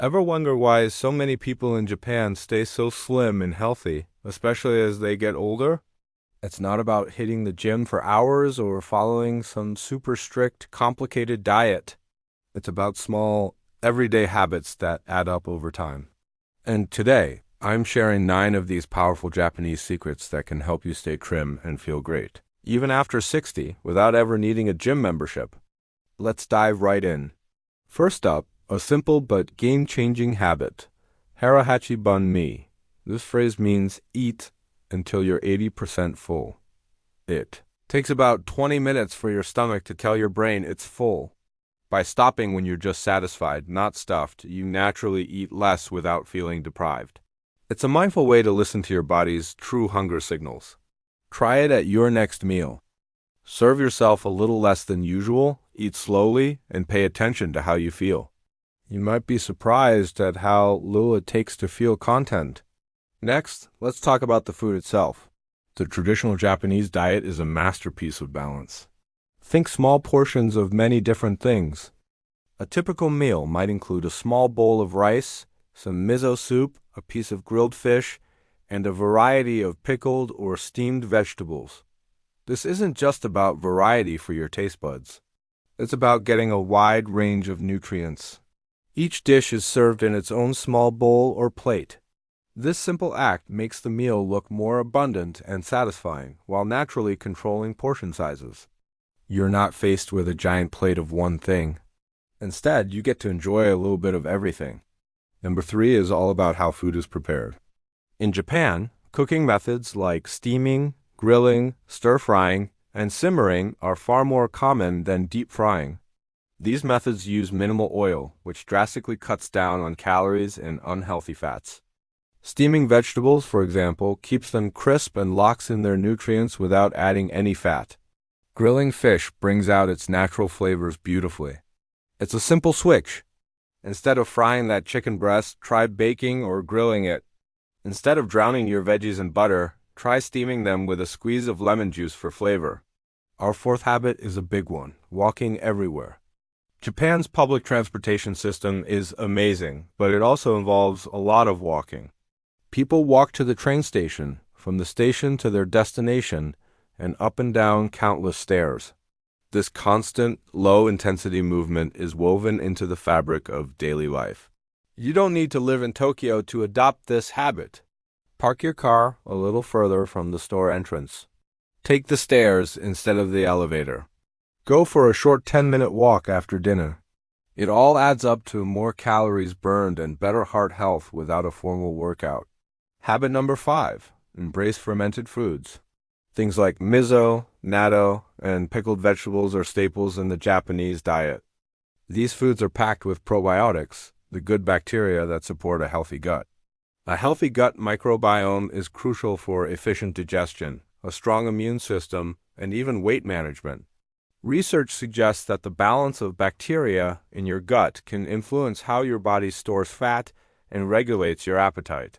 Ever wonder why so many people in Japan stay so slim and healthy, especially as they get older? It's not about hitting the gym for hours or following some super strict, complicated diet. It's about small, everyday habits that add up over time. And today, I'm sharing 9 of these powerful Japanese secrets that can help you stay trim and feel great, even after 60, without ever needing a gym membership. Let's dive right in. First up, a simple but game-changing habit. Harahachi bun mi. This phrase means eat until you're 80% full. It takes about 20 minutes for your stomach to tell your brain it's full. By stopping when you're just satisfied, not stuffed, you naturally eat less without feeling deprived. It's a mindful way to listen to your body's true hunger signals. Try it at your next meal. Serve yourself a little less than usual, eat slowly, and pay attention to how you feel. You might be surprised at how little it takes to feel content. Next, let's talk about the food itself. The traditional Japanese diet is a masterpiece of balance. Think small portions of many different things. A typical meal might include a small bowl of rice, some miso soup, a piece of grilled fish, and a variety of pickled or steamed vegetables. This isn't just about variety for your taste buds. It's about getting a wide range of nutrients. Each dish is served in its own small bowl or plate. This simple act makes the meal look more abundant and satisfying while naturally controlling portion sizes. You're not faced with a giant plate of one thing. Instead, you get to enjoy a little bit of everything. Number 3 is all about how food is prepared. In Japan, cooking methods like steaming, grilling, stir-frying, and simmering are far more common than deep frying. These methods use minimal oil, which drastically cuts down on calories and unhealthy fats. Steaming vegetables, for example, keeps them crisp and locks in their nutrients without adding any fat. Grilling fish brings out its natural flavors beautifully. It's a simple switch. Instead of frying that chicken breast, try baking or grilling it. Instead of drowning your veggies in butter, try steaming them with a squeeze of lemon juice for flavor. Our 4th habit is a big one: walking everywhere. Japan's public transportation system is amazing, but it also involves a lot of walking. People walk to the train station, from the station to their destination, and up and down countless stairs. This constant, low-intensity movement is woven into the fabric of daily life. You don't need to live in Tokyo to adopt this habit. Park your car a little further from the store entrance. Take the stairs instead of the elevator. Go for a short 10-minute walk after dinner. It all adds up to more calories burned and better heart health without a formal workout. Habit number 5, embrace fermented foods. Things like miso, natto, and pickled vegetables are staples in the Japanese diet. These foods are packed with probiotics, the good bacteria that support a healthy gut. A healthy gut microbiome is crucial for efficient digestion, a strong immune system, and even weight management. Research suggests that the balance of bacteria in your gut can influence how your body stores fat and regulates your appetite.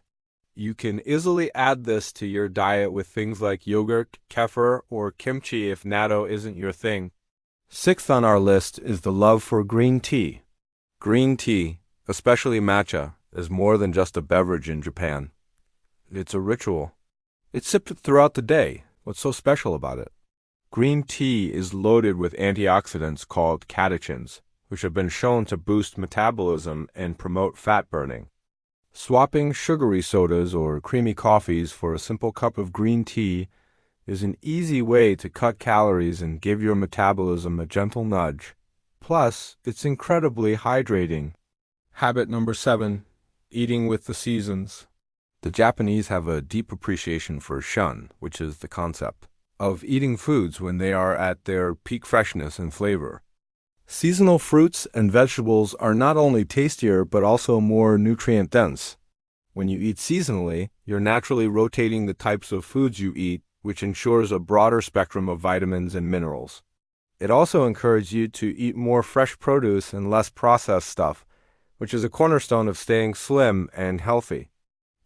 You can easily add this to your diet with things like yogurt, kefir, or kimchi if natto isn't your thing. 6th on our list is the love for green tea. Green tea, especially matcha, is more than just a beverage in Japan. It's a ritual. It's sipped throughout the day. What's so special about it? Green tea is loaded with antioxidants called catechins, which have been shown to boost metabolism and promote fat burning. Swapping sugary sodas or creamy coffees for a simple cup of green tea is an easy way to cut calories and give your metabolism a gentle nudge. Plus, it's incredibly hydrating. Habit number 7, eating with the seasons. The Japanese have a deep appreciation for shun, which is the concept of eating foods when they are at their peak freshness and flavor. Seasonal fruits and vegetables are not only tastier but also more nutrient-dense. When you eat seasonally, you're naturally rotating the types of foods you eat, which ensures a broader spectrum of vitamins and minerals. It also encourages you to eat more fresh produce and less processed stuff, which is a cornerstone of staying slim and healthy.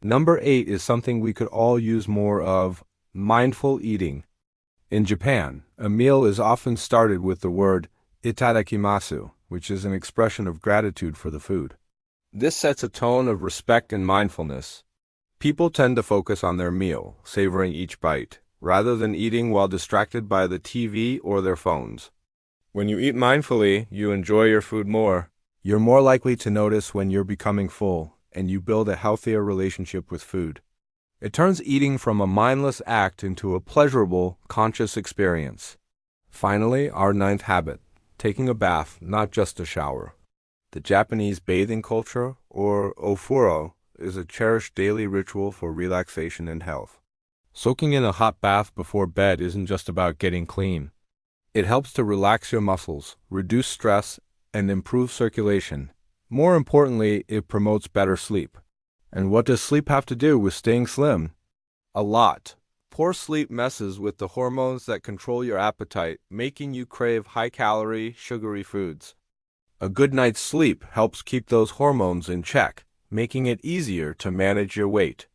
Number 8 is something we could all use more of: mindful eating. In Japan, a meal is often started with the word itadakimasu, which is an expression of gratitude for the food. This sets a tone of respect and mindfulness. People tend to focus on their meal, savoring each bite, rather than eating while distracted by the TV or their phones. When you eat mindfully, you enjoy your food more. You're more likely to notice when you're becoming full, and you build a healthier relationship with food. It turns eating from a mindless act into a pleasurable, conscious experience. Finally, our ninth habit, taking a bath, not just a shower. The Japanese bathing culture, or ofuro, is a cherished daily ritual for relaxation and health. Soaking in a hot bath before bed isn't just about getting clean. It helps to relax your muscles, reduce stress, and improve circulation. More importantly, it promotes better sleep. And what does sleep have to do with staying slim? A lot. Poor sleep messes with the hormones that control your appetite, making you crave high-calorie, sugary foods. A good night's sleep helps keep those hormones in check, making it easier to manage your weight.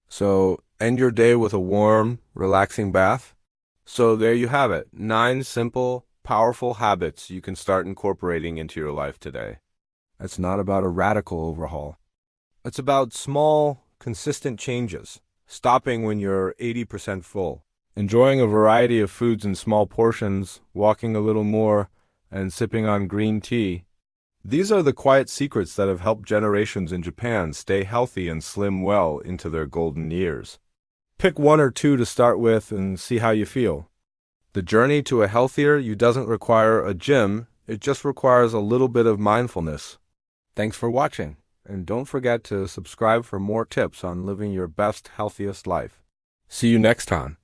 So, end your day with a warm, relaxing bath? So there you have it, 9 simple, powerful habits you can start incorporating into your life today. It's not about a radical overhaul. It's about small, consistent changes, stopping when you're 80% full, enjoying a variety of foods in small portions, walking a little more, and sipping on green tea. These are the quiet secrets that have helped generations in Japan stay healthy and slim well into their golden years. Pick 1 or 2 to start with and see how you feel. The journey to a healthier you doesn't require a gym, it just requires a little bit of mindfulness. Thanks for watching, and don't forget to subscribe for more tips on living your best, healthiest life. See you next time.